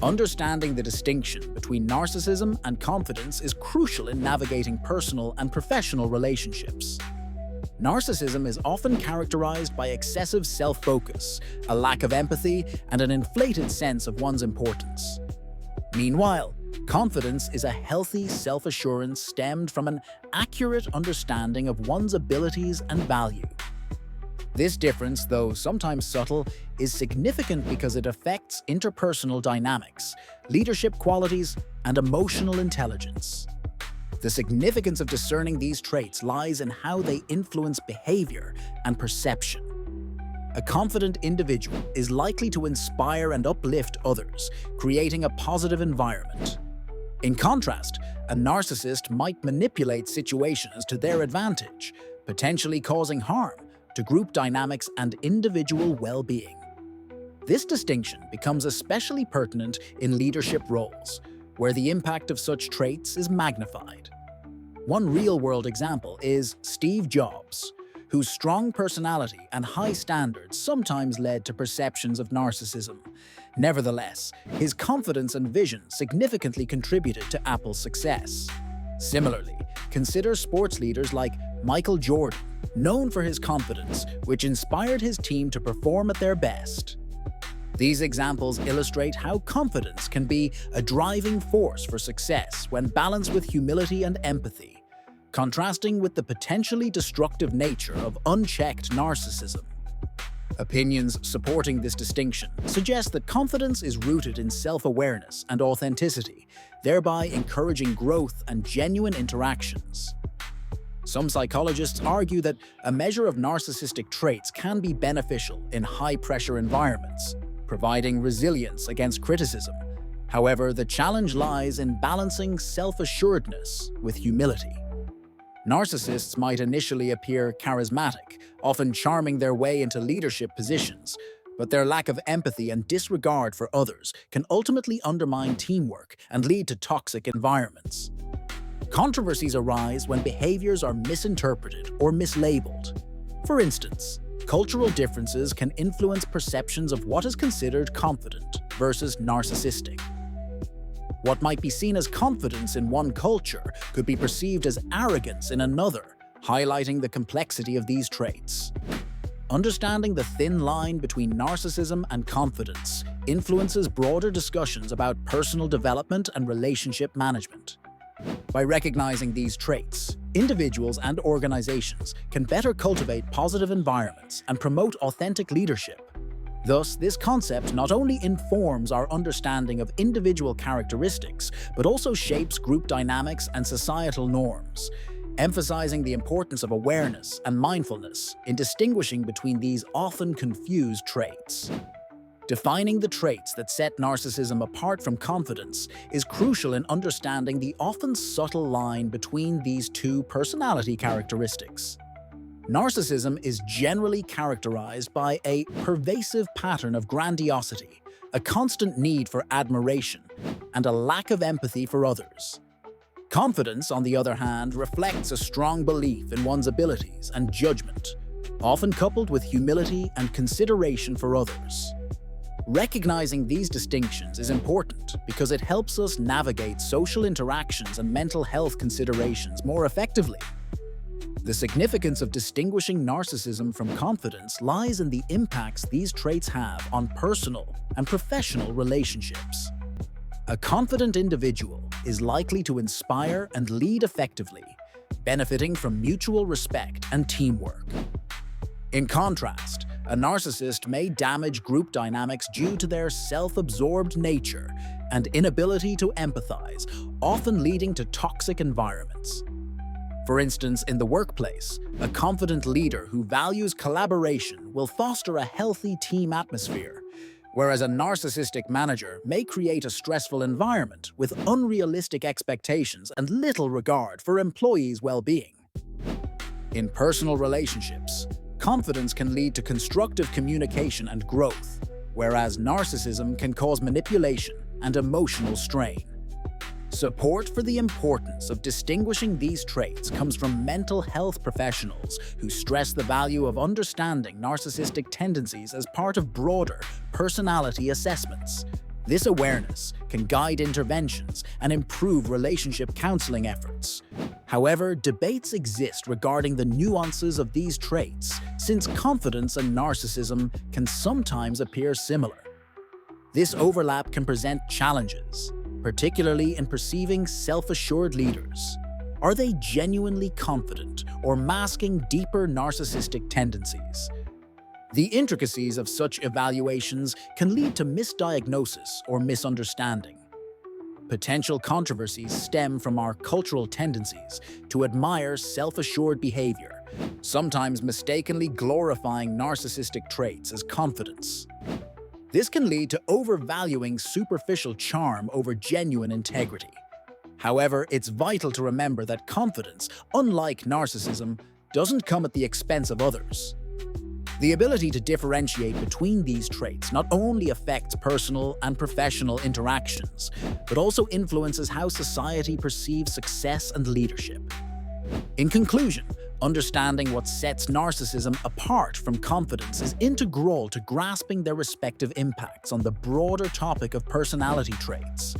Understanding the distinction between narcissism and confidence is crucial in navigating personal and professional relationships. Narcissism is often characterized by excessive self-focus, a lack of empathy, and an inflated sense of one's importance. Meanwhile, confidence is a healthy self-assurance stemmed from an accurate understanding of one's abilities and value. This difference, though sometimes subtle, is significant because it affects interpersonal dynamics, leadership qualities, and emotional intelligence. The significance of discerning these traits lies in how they influence behavior and perception. A confident individual is likely to inspire and uplift others, creating a positive environment. In contrast, a narcissist might manipulate situations to their advantage, potentially causing harm to group dynamics and individual well-being. This distinction becomes especially pertinent in leadership roles, where the impact of such traits is magnified. One real-world example is Steve Jobs, whose strong personality and high standards sometimes led to perceptions of narcissism. Nevertheless, his confidence and vision significantly contributed to Apple's success. Similarly, consider sports leaders like Michael Jordan, known for his confidence, which inspired his team to perform at their best. These examples illustrate how confidence can be a driving force for success when balanced with humility and empathy, contrasting with the potentially destructive nature of unchecked narcissism. Opinions supporting this distinction suggest that confidence is rooted in self-awareness and authenticity, thereby encouraging growth and genuine interactions. Some psychologists argue that a measure of narcissistic traits can be beneficial in high-pressure environments, providing resilience against criticism. However, the challenge lies in balancing self-assuredness with humility. Narcissists might initially appear charismatic, often charming their way into leadership positions, but their lack of empathy and disregard for others can ultimately undermine teamwork and lead to toxic environments. Controversies arise when behaviors are misinterpreted or mislabeled. For instance, cultural differences can influence perceptions of what is considered confident versus narcissistic. What might be seen as confidence in one culture could be perceived as arrogance in another, highlighting the complexity of these traits. Understanding the thin line between narcissism and confidence influences broader discussions about personal development and relationship management. By recognizing these traits, individuals and organizations can better cultivate positive environments and promote authentic leadership. Thus, this concept not only informs our understanding of individual characteristics, but also shapes group dynamics and societal norms, emphasizing the importance of awareness and mindfulness in distinguishing between these often confused traits. Defining the traits that set narcissism apart from confidence is crucial in understanding the often subtle line between these two personality characteristics. Narcissism is generally characterized by a pervasive pattern of grandiosity, a constant need for admiration, and a lack of empathy for others. Confidence, on the other hand, reflects a strong belief in one's abilities and judgment, often coupled with humility and consideration for others. Recognizing these distinctions is important because it helps us navigate social interactions and mental health considerations more effectively. The significance of distinguishing narcissism from confidence lies in the impacts these traits have on personal and professional relationships. A confident individual is likely to inspire and lead effectively, benefiting from mutual respect and teamwork. In contrast, a narcissist may damage group dynamics due to their self-absorbed nature and inability to empathize, often leading to toxic environments. For instance, in the workplace, a confident leader who values collaboration will foster a healthy team atmosphere, whereas a narcissistic manager may create a stressful environment with unrealistic expectations and little regard for employees' well-being. In personal relationships, confidence can lead to constructive communication and growth, whereas narcissism can cause manipulation and emotional strain. Support for the importance of distinguishing these traits comes from mental health professionals who stress the value of understanding narcissistic tendencies as part of broader personality assessments. This awareness can guide interventions and improve relationship counseling efforts. However, debates exist regarding the nuances of these traits, since confidence and narcissism can sometimes appear similar. This overlap can present challenges, particularly in perceiving self-assured leaders. Are they genuinely confident or masking deeper narcissistic tendencies? The intricacies of such evaluations can lead to misdiagnosis or misunderstanding. Potential controversies stem from our cultural tendencies to admire self-assured behavior, sometimes mistakenly glorifying narcissistic traits as confidence. This can lead to overvaluing superficial charm over genuine integrity. However, it's vital to remember that confidence, unlike narcissism, doesn't come at the expense of others. The ability to differentiate between these traits not only affects personal and professional interactions, but also influences how society perceives success and leadership. In conclusion, understanding what sets narcissism apart from confidence is integral to grasping their respective impacts on the broader topic of personality traits.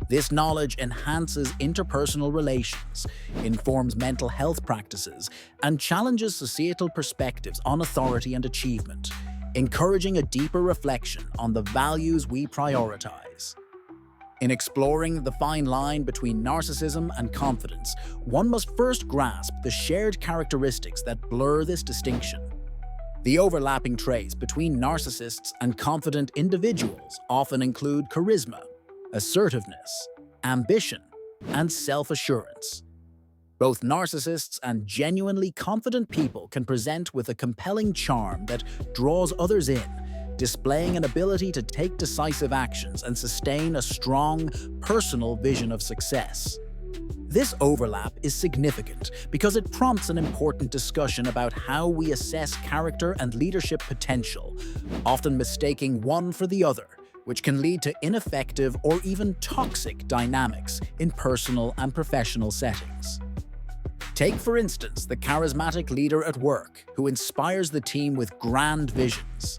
This knowledge enhances interpersonal relations, informs mental health practices, and challenges societal perspectives on authority and achievement, encouraging a deeper reflection on the values we prioritize. In exploring the fine line between narcissism and confidence, one must first grasp the shared characteristics that blur this distinction. The overlapping traits between narcissists and confident individuals often include charisma, assertiveness, ambition, and self-assurance. Both narcissists and genuinely confident people can present with a compelling charm that draws others in, displaying an ability to take decisive actions and sustain a strong, personal vision of success. This overlap is significant because it prompts an important discussion about how we assess character and leadership potential, often mistaking one for the other, which can lead to ineffective or even toxic dynamics in personal and professional settings. Take, for instance, the charismatic leader at work who inspires the team with grand visions.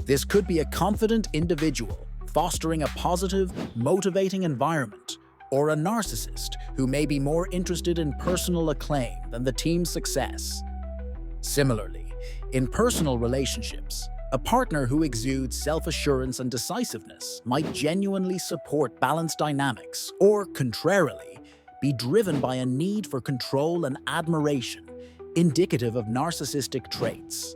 This could be a confident individual fostering a positive, motivating environment, or a narcissist who may be more interested in personal acclaim than the team's success. Similarly, in personal relationships, a partner who exudes self-assurance and decisiveness might genuinely support balanced dynamics, or, contrarily, be driven by a need for control and admiration, indicative of narcissistic traits.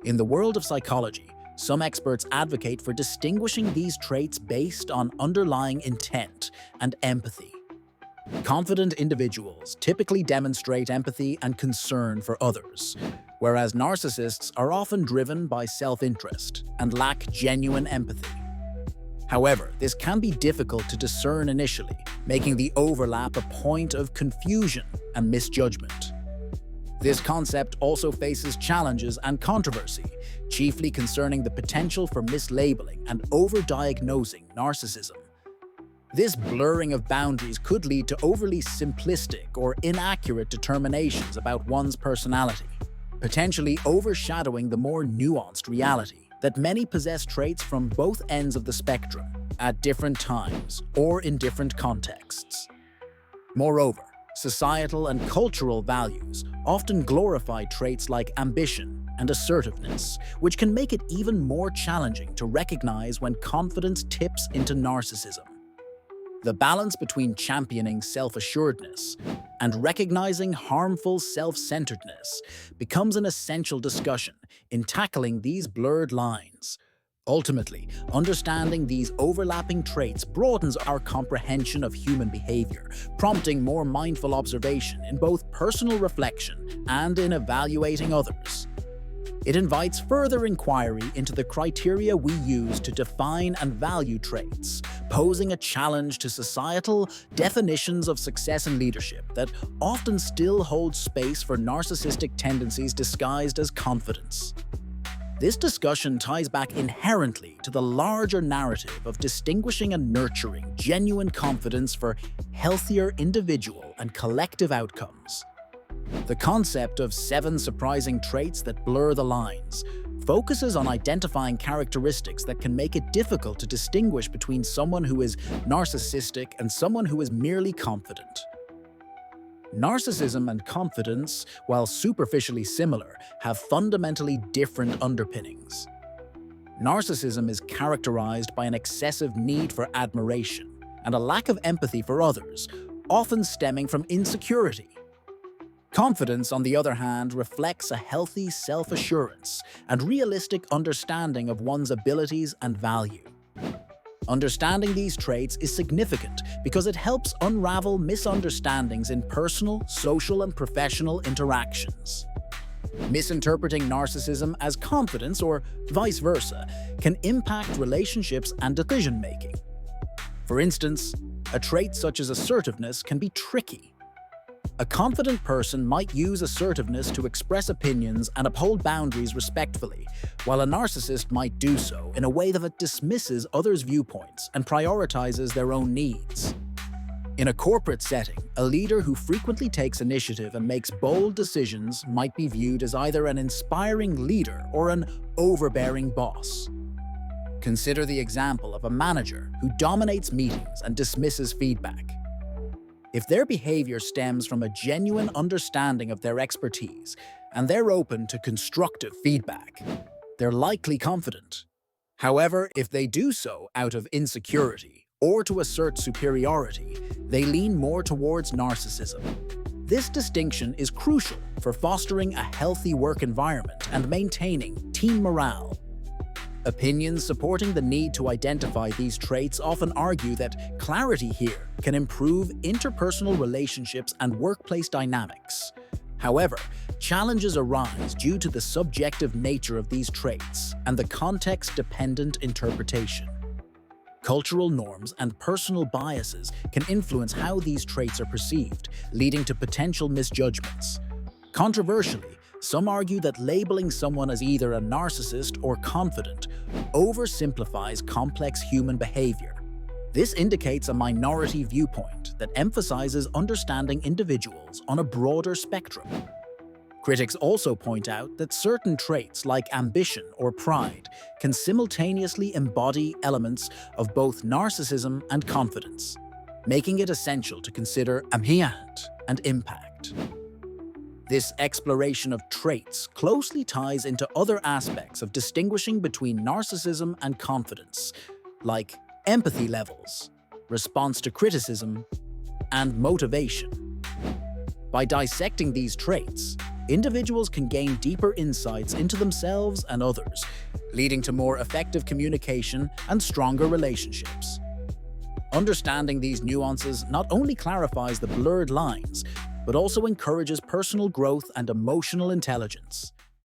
In the world of psychology, some experts advocate for distinguishing these traits based on underlying intent and empathy. Confident individuals typically demonstrate empathy and concern for others, whereas narcissists are often driven by self-interest and lack genuine empathy. However, this can be difficult to discern initially, making the overlap a point of confusion and misjudgment. This concept also faces challenges and controversy, chiefly concerning the potential for mislabeling and overdiagnosing narcissism. This blurring of boundaries could lead to overly simplistic or inaccurate determinations about one's personality, potentially overshadowing the more nuanced reality that many possess traits from both ends of the spectrum at different times or in different contexts. Moreover, societal and cultural values often glorify traits like ambition and assertiveness, which can make it even more challenging to recognize when confidence tips into narcissism. The balance between championing self-assuredness and recognizing harmful self-centeredness becomes an essential discussion in tackling these blurred lines. Ultimately, understanding these overlapping traits broadens our comprehension of human behavior, prompting more mindful observation in both personal reflection and in evaluating others. It invites further inquiry into the criteria we use to define and value traits, posing a challenge to societal definitions of success and leadership that often still hold space for narcissistic tendencies disguised as confidence. This discussion ties back inherently to the larger narrative of distinguishing and nurturing genuine confidence for healthier individual and collective outcomes. The concept of 7 surprising traits that blur the lines focuses on identifying characteristics that can make it difficult to distinguish between someone who is narcissistic and someone who is merely confident. Narcissism and confidence, while superficially similar, have fundamentally different underpinnings. Narcissism is characterized by an excessive need for admiration and a lack of empathy for others, often stemming from insecurity. Confidence, on the other hand, reflects a healthy self-assurance and realistic understanding of one's abilities and value. Understanding these traits is significant because it helps unravel misunderstandings in personal, social, and professional interactions. Misinterpreting narcissism as confidence or vice versa can impact relationships and decision-making. For instance, a trait such as assertiveness can be tricky. A confident person might use assertiveness to express opinions and uphold boundaries respectfully, while a narcissist might do so in a way that dismisses others' viewpoints and prioritizes their own needs. In a corporate setting, a leader who frequently takes initiative and makes bold decisions might be viewed as either an inspiring leader or an overbearing boss. Consider the example of a manager who dominates meetings and dismisses feedback. If their behavior stems from a genuine understanding of their expertise and they're open to constructive feedback, they're likely confident. However, if they do so out of insecurity or to assert superiority, they lean more towards narcissism. This distinction is crucial for fostering a healthy work environment and maintaining team morale. Opinions supporting the need to identify these traits often argue that clarity here can improve interpersonal relationships and workplace dynamics. However, challenges arise due to the subjective nature of these traits and the context-dependent interpretation. Cultural norms and personal biases can influence how these traits are perceived, leading to potential misjudgments. Controversially, some argue that labeling someone as either a narcissist or confident oversimplifies complex human behavior. This indicates a minority viewpoint that emphasizes understanding individuals on a broader spectrum. Critics also point out that certain traits like ambition or pride can simultaneously embody elements of both narcissism and confidence, making it essential to consider ambiance and impact. This exploration of traits closely ties into other aspects of distinguishing between narcissism and confidence, like empathy levels, response to criticism, and motivation. By dissecting these traits, individuals can gain deeper insights into themselves and others, leading to more effective communication and stronger relationships. Understanding these nuances not only clarifies the blurred lines, but also encourages personal growth and emotional intelligence.